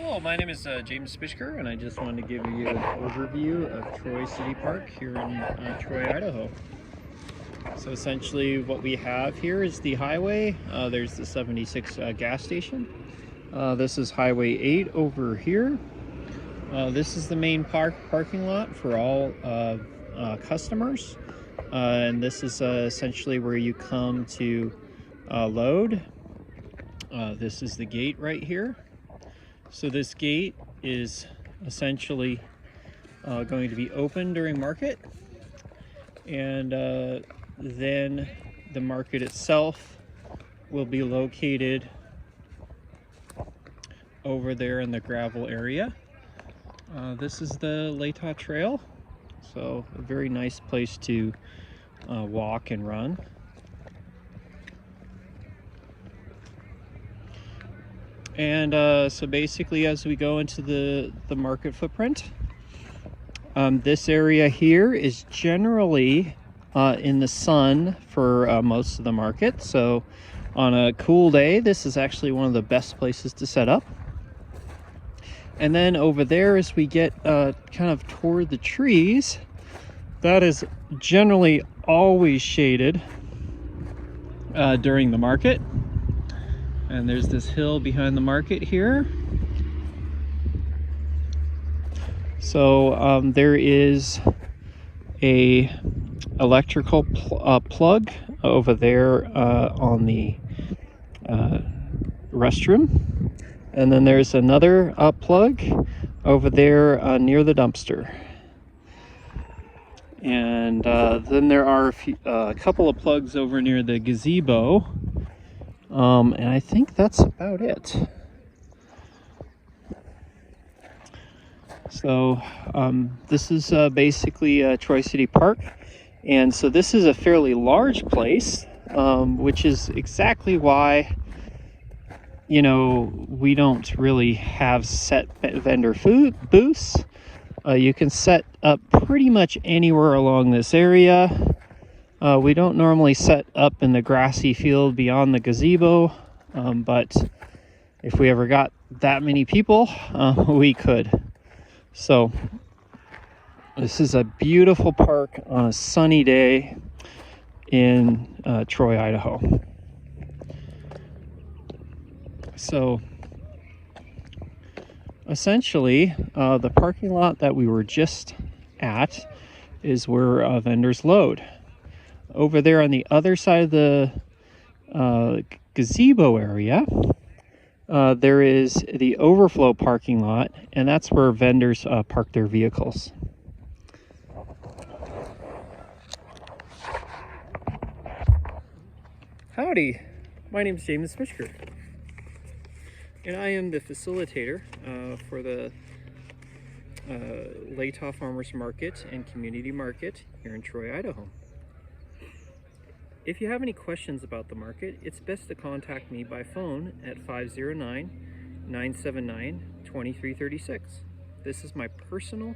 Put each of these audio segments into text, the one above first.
Hello, my name is James Spischker, and I just wanted to give you an overview of Troy City Park here in Troy, Idaho. So essentially what we have here is the highway. There's the 76 gas station. This is Highway 8 over here. This is the main parking lot for all customers. And this is essentially where you come to load. This is the gate right here. So this gate is essentially going to be open during market, and then the market itself will be located over there in the gravel area. This is the Latah Trail, so a very nice place to walk and run. And so basically, as we go into the market footprint, this area here is generally in the sun for most of the market. So on a cool day, this is actually one of the best places to set up. And then over there, as we get kind of toward the trees, that is generally always shaded during the market. And there's this hill behind the market here. So there is a electrical plug over there on the restroom. And then there's another plug over there near the dumpster. And then there are a couple of plugs over near the gazebo. And I think that's about it. So this is basically Troy City Park. And so this is a fairly large place, which is exactly why, you know, we don't really have set vendor food booths. You can set up pretty much anywhere along this area. We don't normally set up in the grassy field beyond the gazebo, but if we ever got that many people, we could. So this is a beautiful park on a sunny day in Troy, Idaho. So essentially, the parking lot that we were just at is where vendors load. Over there on the other side of the gazebo area, there is the overflow parking lot, and that's where vendors park their vehicles. Howdy, my name is James Spischker, and I am the facilitator for the Latah Farmers Market and Community Market here in Troy, Idaho. If you have any questions about the market, it's best to contact me by phone at 509-979-2336. This is my personal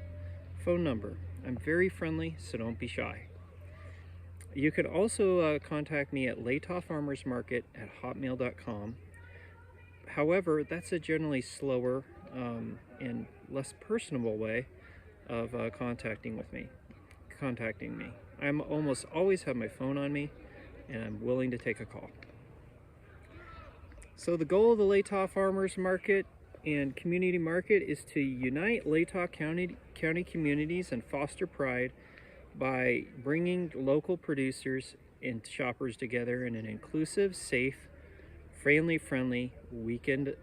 phone number. I'm very friendly, so don't be shy. You could also contact me at latahfarmersmarket@hotmail.com. However, that's a generally slower and less personable way of contacting me. I almost always have my phone on me, and I'm willing to take a call. So the goal of the Latah Farmers Market and Community Market is to unite Latah County communities and foster pride by bringing local producers and shoppers together in an inclusive, safe, family-friendly weekend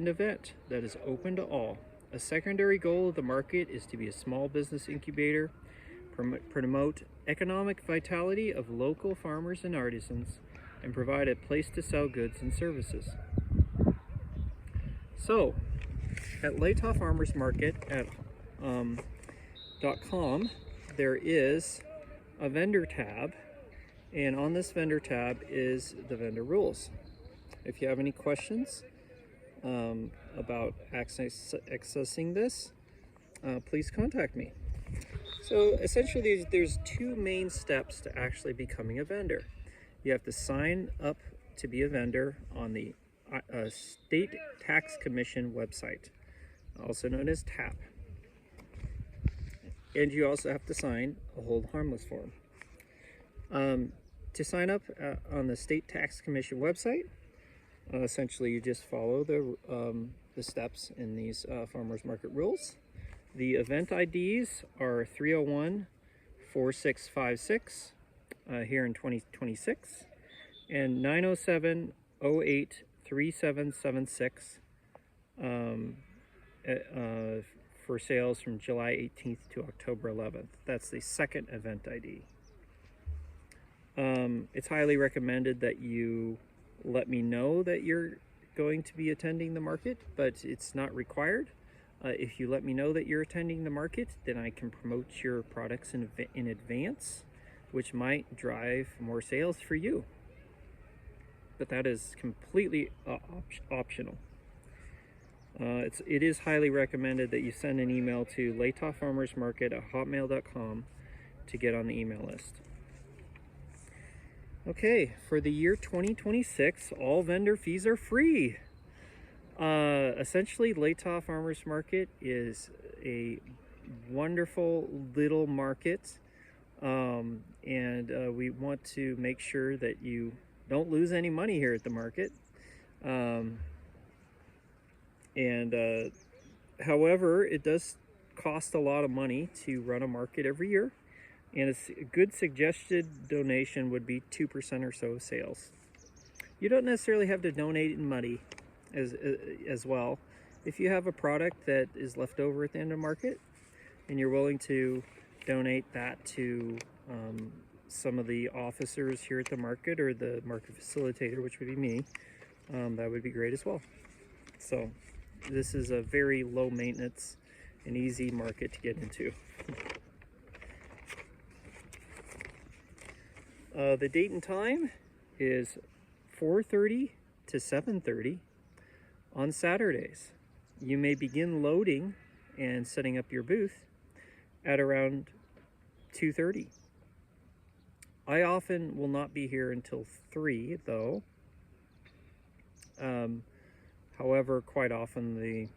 event that is open to all. A secondary goal of the market is to be a small business incubator, promote economic vitality of local farmers and artisans, and provide a place to sell goods and services. So, at Latah Farmers Market at .com, there is a vendor tab, and on this vendor tab is the vendor rules. If you have any questions about accessing this, please contact me. So essentially there's two main steps to actually becoming a vendor. You have to sign up to be a vendor on the State Tax Commission website, also known as TAP. And you also have to sign a hold harmless form. To sign up on the State Tax Commission website, essentially you just follow the steps in these farmers market rules. The event IDs are 301-4656 here in 2026 and 907-08-3776 for sales from July 18th to October 11th. That's the second event ID. It's highly recommended that you let me know that you're going to be attending the market, but it's not required. If you let me know that you're attending the market, then I can promote your products in advance, which might drive more sales for you. But that is completely optional. It is highly recommended that you send an email to latahfarmersmarket@hotmail.com to get on the email list. Okay, for the year 2026, all vendor fees are free. Essentially, Latah Farmers Market is a wonderful little market, and we want to make sure that you don't lose any money here at the market. However, it does cost a lot of money to run a market every year, and a good suggested donation would be 2% or so of sales. You don't necessarily have to donate in money as well. If you have a product that is left over at the end of the market and you're willing to donate that to some of the officers here at the market or the market facilitator, which would be me, that would be great as well. So this is a very low maintenance and easy market to get into. The date and time is 4:30 to 7:30 on Saturdays. You may begin loading and setting up your booth at around 2:30. I often will not be here until 3 though. However, quite often the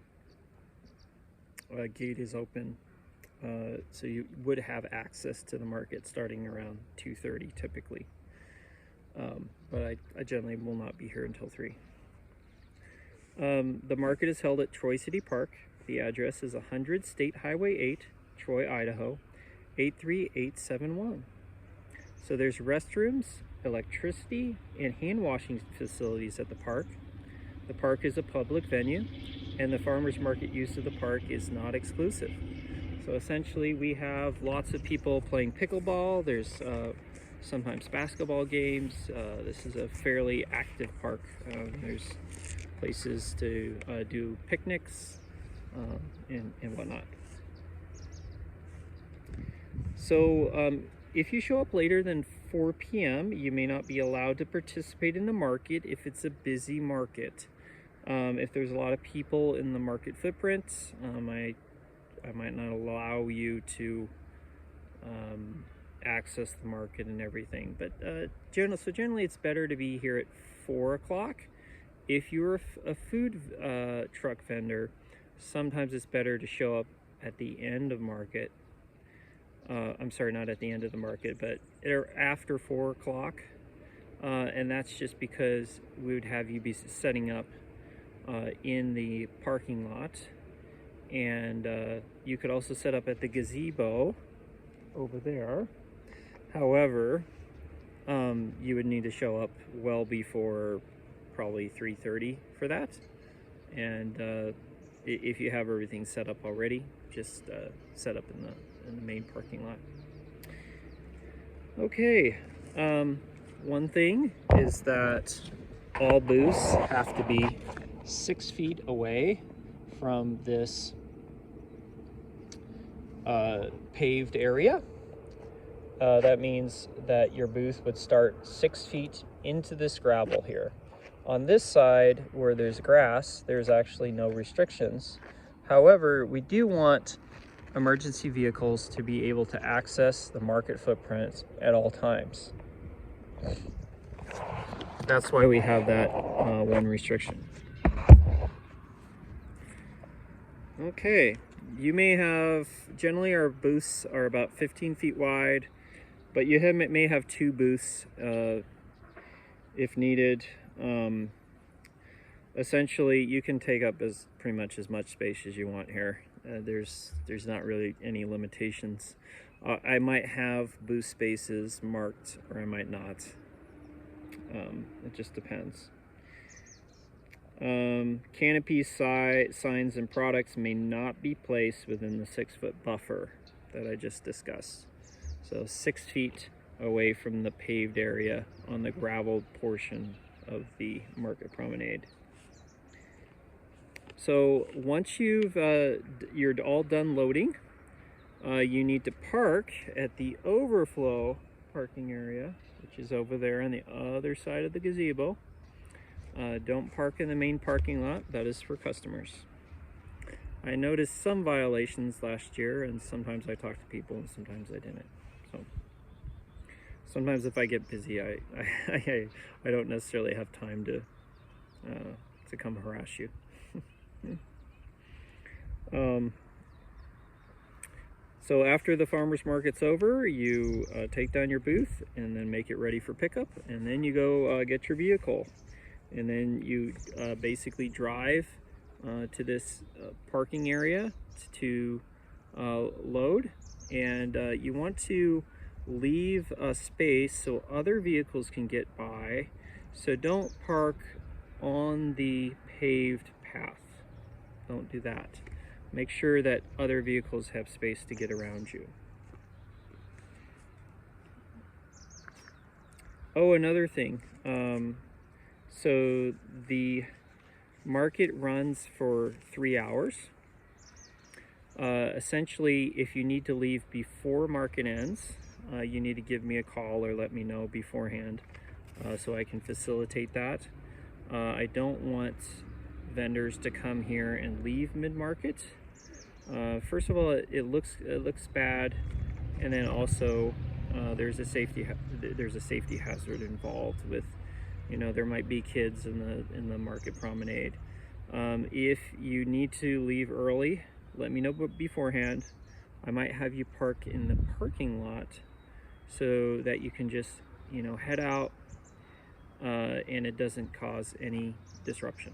gate is open, so you would have access to the market starting around 2:30 typically. But I generally will not be here until 3. The market is held at Troy City Park. The address is 100 State Highway 8, Troy, Idaho, 83871. So there's restrooms, electricity, and hand washing facilities at the park. The park is a public venue, and the farmers market use of the park is not exclusive. So essentially we have lots of people playing pickleball. There's sometimes basketball games. This is a fairly active park. There's places to do picnics and whatnot. So if you show up later than 4 p.m., you may not be allowed to participate in the market if it's a busy market. If there's a lot of people in the market footprint, I might not allow you to access the market and everything. But generally it's better to be here at 4 o'clock. If you're a food truck vendor, sometimes it's better to show up at the end of market. I'm sorry, not at the end of the market, but after 4 o'clock. And that's just because we would have you be setting up in the parking lot. And you could also set up at the gazebo over there. However, you would need to show up well before probably 3:30 for that. And if you have everything set up already, just set up in the main parking lot. Okay, one thing is that all booths have to be 6 feet away from this paved area. That means that your booth would start 6 feet into this gravel here. On this side where there's grass, there's actually no restrictions. However, we do want emergency vehicles to be able to access the market footprint at all times. that's why we have that one restriction. Okay, you may have, generally our booths are about 15 feet wide, but you may have 2 booths if needed. Essentially, you can take up pretty much as much space as you want here. There's not really any limitations. I might have booth spaces marked, or I might not. It just depends. Canopy signs and products may not be placed within the 6-foot buffer that I just discussed. So 6 feet away from the paved area on the gravel portion of the market promenade. So once you're all done loading, you need to park at the overflow parking area, which is over there on the other side of the gazebo. Don't park in the main parking lot. That is for customers. I noticed some violations last year, and sometimes I talked to people and sometimes I didn't. So sometimes if I get busy, I don't necessarily have time to come harass you. So after the farmer's market's over, you take down your booth and then make it ready for pickup, and then you go get your vehicle, and then you basically drive to this parking area to load, and you want to leave a space so other vehicles can get by. So don't park on the paved path. Don't do that. Make sure that other vehicles have space to get around you. Oh, another thing. So the market runs for 3 hours. Essentially, if you need to leave before market ends, you need to give me a call or let me know beforehand so I can facilitate that. I don't want vendors to come here and leave mid-market. First of all, it looks bad, and then also there's a safety hazard involved with, there might be kids in the market promenade. If you need to leave early, let me know beforehand. I might have you park in the parking lot so that you can just head out and it doesn't cause any disruption.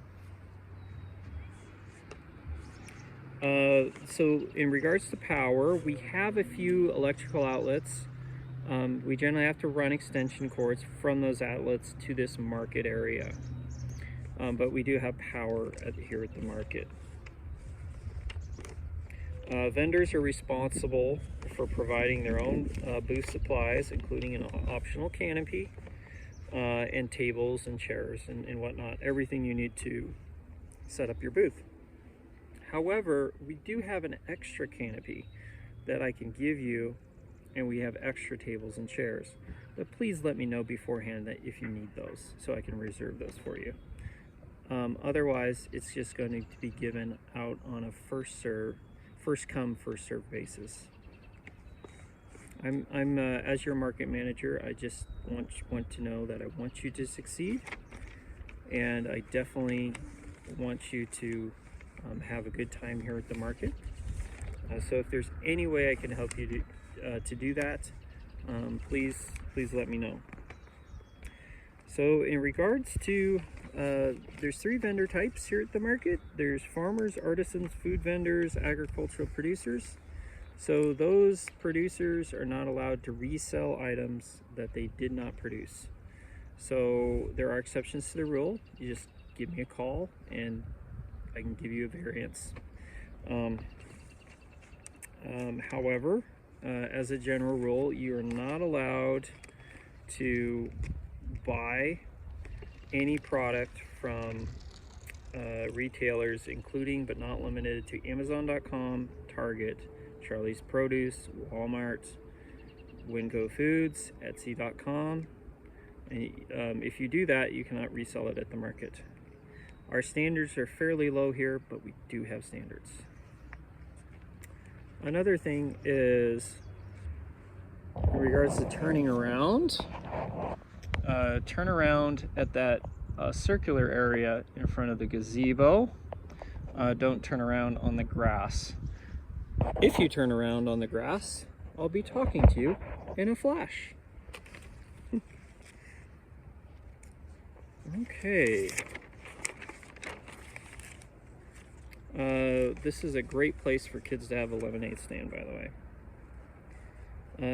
So in regards to power, we have a few electrical outlets. We generally have to run extension cords from those outlets to this market area, but we do have power here at the market. Vendors are responsible for providing their own booth supplies, including an optional canopy and tables and chairs and whatnot, everything you need to set up your booth. However, we do have an extra canopy that I can give you, and we have extra tables and chairs. But please let me know beforehand that if you need those, so I can reserve those for you. Otherwise, it's just going to be given out on a first come, first serve basis. I'm as your market manager, I just want to know that I want you to succeed, and I definitely want you to have a good time here at the market. So if there's any way I can help you to do that, please let me know. So in regards to, there's 3 vendor types here at the market. There's farmers, artisans, food vendors, agricultural producers. So those producers are not allowed to resell items that they did not produce. So there are exceptions to the rule. You just give me a call and I can give you a variance. However, as a general rule, you are not allowed to buy any product from retailers, including but not limited to Amazon.com, Target, Charlie's Produce, Walmart, Winco Foods, Etsy.com. And if you do that, you cannot resell it at the market. Our standards are fairly low here, but we do have standards. Another thing is, in regards to turning around, turn around at that circular area in front of the gazebo. Don't turn around on the grass. If you turn around on the grass, I'll be talking to you in a flash. Okay. This is a great place for kids to have a lemonade stand, by the way.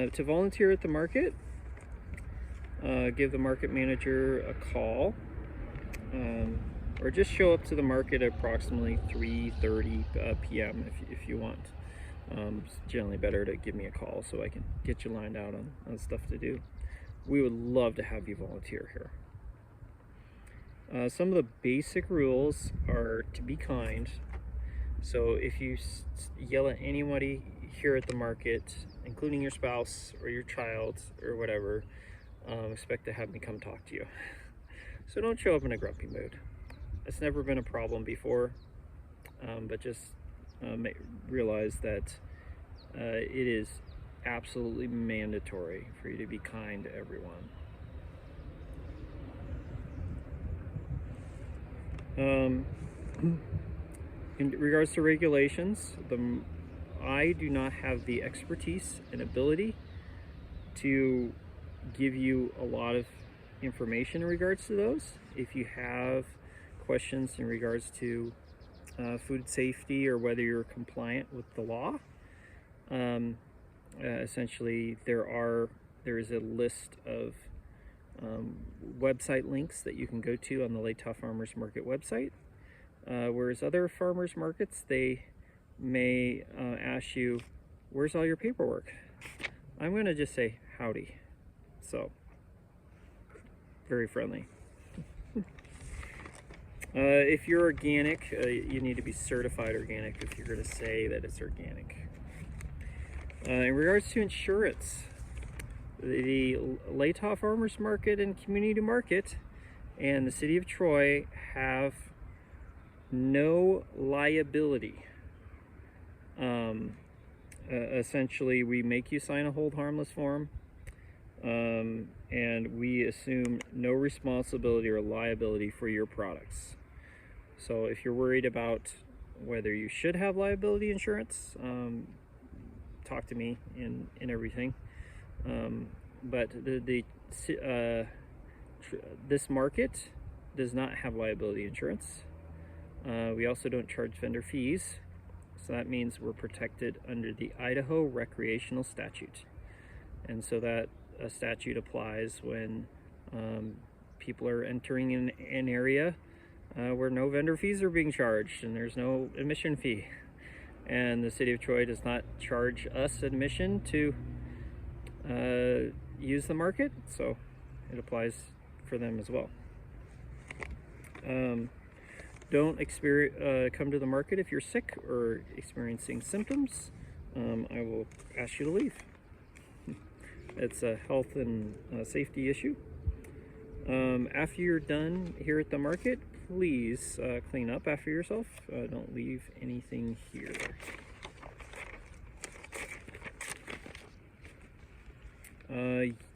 To volunteer at the market, give the market manager a call, or just show up to the market at approximately 3:30 p.m. if you want. It's generally better to give me a call so I can get you lined out on stuff to do. We would love to have you volunteer here. Some of the basic rules are to be kind. So if you yell at anybody here at the market, including your spouse or your child or whatever, expect to have me come talk to you. So don't show up in a grumpy mood. It's never been a problem before, but just realize that it is absolutely mandatory for you to be kind to everyone. In regards to regulations, I do not have the expertise and ability to give you a lot of information in regards to those. If you have questions in regards to food safety or whether you're compliant with the law, essentially there is a list of website links that you can go to on the Latah Farmers Market website. Whereas other farmers markets, they may ask you, where's all your paperwork? I'm going to just say howdy. So, very friendly. If you're organic, you need to be certified organic if you're going to say that it's organic. In regards to insurance, the Latah Farmers Market and Community Market and the City of Troy have no liability. Essentially, we make you sign a hold harmless form, and we assume no responsibility or liability for your products. So if you're worried about whether you should have liability insurance, talk to me in everything. But this market does not have liability insurance. We also don't charge vendor fees, so that means we're protected under the Idaho Recreational Statute. And so that statute applies when people are entering in an area where no vendor fees are being charged and there's no admission fee. And the City of Troy does not charge us admission to use the market, so it applies for them as well. Don't come to the market if you're sick or experiencing symptoms. I will ask you to leave. It's a health and safety issue. After you're done here at the market, please clean up after yourself. Don't leave anything here.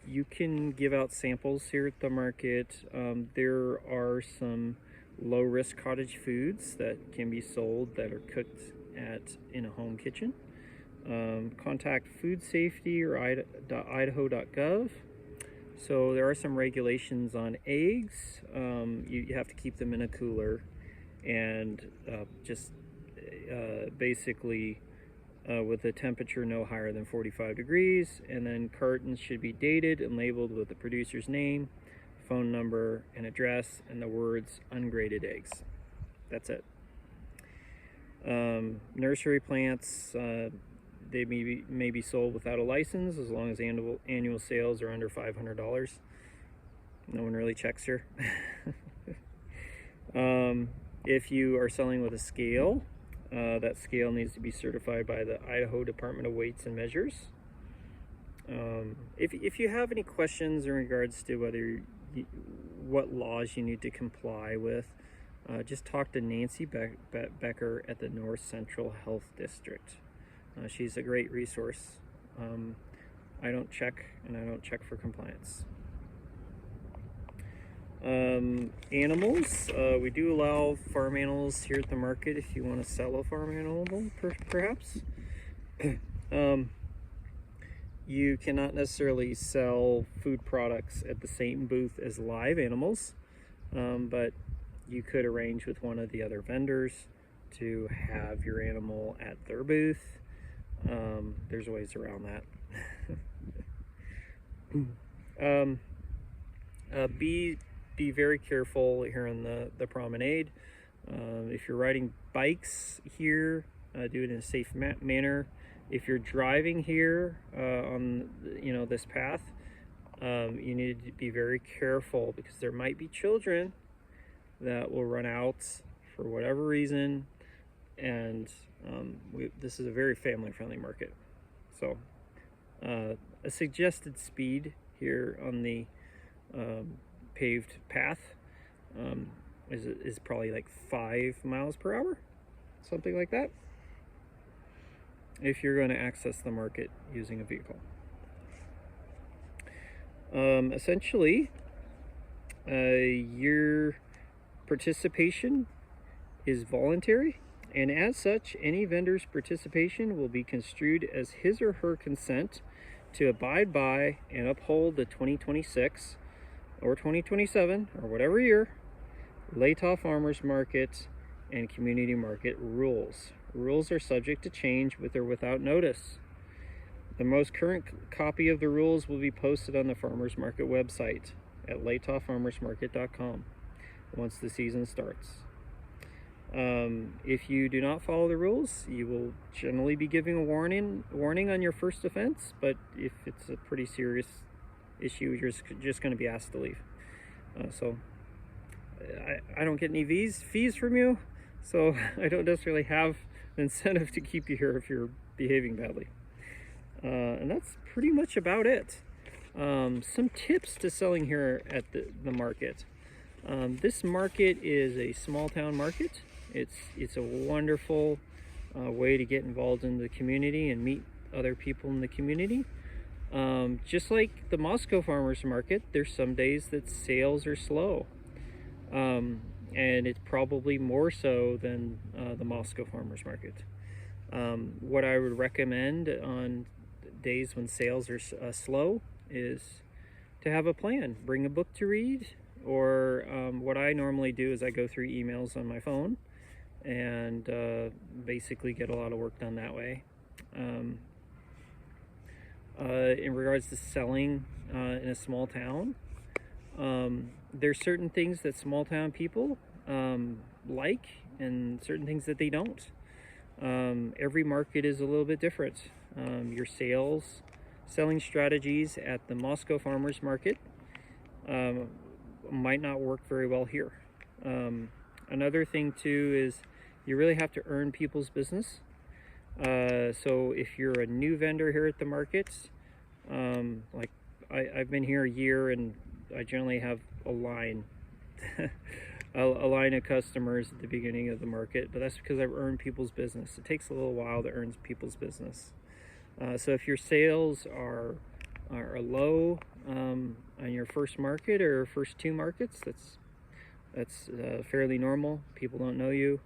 You can give out samples here at the market. There are some low-risk cottage foods that can be sold that are cooked in a home kitchen. Contact food safety or idaho.gov. So there are some regulations on eggs. You have to keep them in a cooler, and basically with a temperature no higher than 45 degrees, and then cartons should be dated and labeled with the producer's name, phone number, and address, and the words ungraded eggs. That's it. Nursery plants, they may be sold without a license as long as annual sales are under $500. No one really checks here. If you are selling with a scale, that scale needs to be certified by the Idaho Department of Weights and Measures. If you have any questions in regards to what laws you need to comply with, just talk to Nancy Becker at the North Central Health District. She's a great resource. I don't check for compliance. Animals, we do allow farm animals here at the market if you want to sell a farm animal, perhaps. You cannot necessarily sell food products at the same booth as live animals, but you could arrange with one of the other vendors to have your animal at their booth. There's ways around that. Be very careful here on the promenade. If you're riding bikes here, do it in a safe manner. If you're driving here on this path, you need to be very careful because there might be children that will run out for whatever reason, and this is a very family-friendly market. So a suggested speed here on the paved path is probably like 5 miles per hour, something like that, if you're going to access the market using a vehicle. Essentially, your participation is voluntary, and as such, any vendor's participation will be construed as his or her consent to abide by and uphold the 2026 or 2027 or whatever year Latah Farmers Market and Community Market rules. Rules are subject to change with or without notice. The most current copy of the rules will be posted on the Farmers Market website at latahfarmersmarket.com once the season starts. If you do not follow the rules, you will generally be giving a warning on your first offense, but if it's a pretty serious issue, you're just going to be asked to leave. So I don't get any fees from you, so I don't necessarily have an incentive to keep you here if you're behaving badly. And that's pretty much about it. Some tips to selling here at the market. This market is a small town market. It's a wonderful way to get involved in the community and meet other people in the community. Just like the Moscow Farmers Market, there's some days that sales are slow. And it's probably more so than the Moscow Farmers Market. What I would recommend on days when sales are slow is to have a plan. Bring a book to read, or what I normally do is I go through emails on my phone and basically get a lot of work done that way. In regards to selling in a small town, there's certain things that small town people like and certain things that they don't. Every market is a little bit different. Your selling strategies at the Moscow Farmers Market might not work very well here. Another thing too is you really have to earn people's business. So if you're a new vendor here at the markets, like I've been here a year and I generally have a line a line of customers at the beginning of the market, but that's because I've earned people's business. It takes a little while to earn people's business. So if your sales are low on your first market or first 2 markets, that's fairly normal. People don't know you.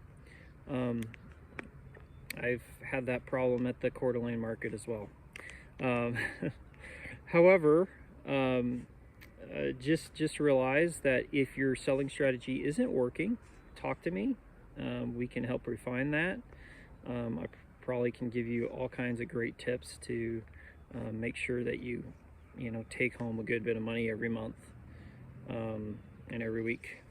I've had that problem at the Coeur d'Alene market as well. However, just realize that if your selling strategy isn't working, talk to me. We can help refine that. I probably can give you all kinds of great tips to make sure that you take home a good bit of money every month and every week.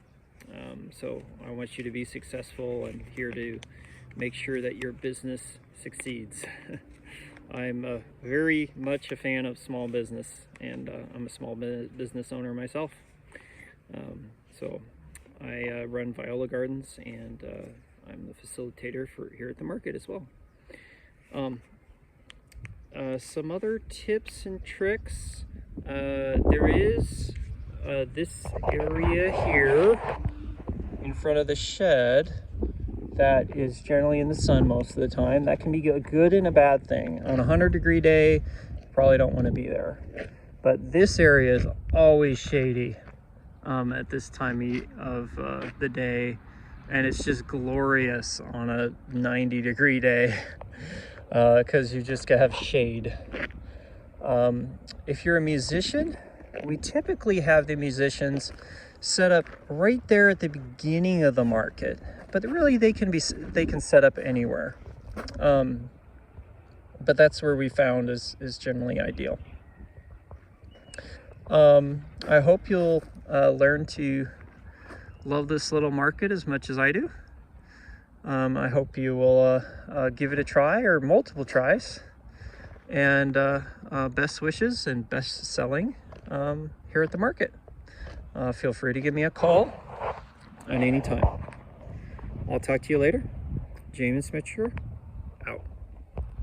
So I want you to be successful. I'm here to make sure that your business succeeds. I'm very much a fan of small business, and I'm a small business owner myself. So I run Viola Gardens, and I'm the facilitator for here at the market as well. Some other tips and tricks. There is this area here in front of the shed that is generally in the sun most of the time. That can be a good and a bad thing. On a 100-degree day, you probably don't want to be there. But this area is always shady. at this time of the day, and it's just glorious on a 90-degree day because you just have shade. If you're a musician, we typically have the musicians set up right there at the beginning of the market, but really they can set up anywhere. But that's where we found is generally ideal. I hope you'll learn to love this little market as much as I do. I hope you will give it a try or multiple tries. And best wishes and best selling here at the market. Feel free to give me a call at any time. I'll talk to you later. James Mitcher,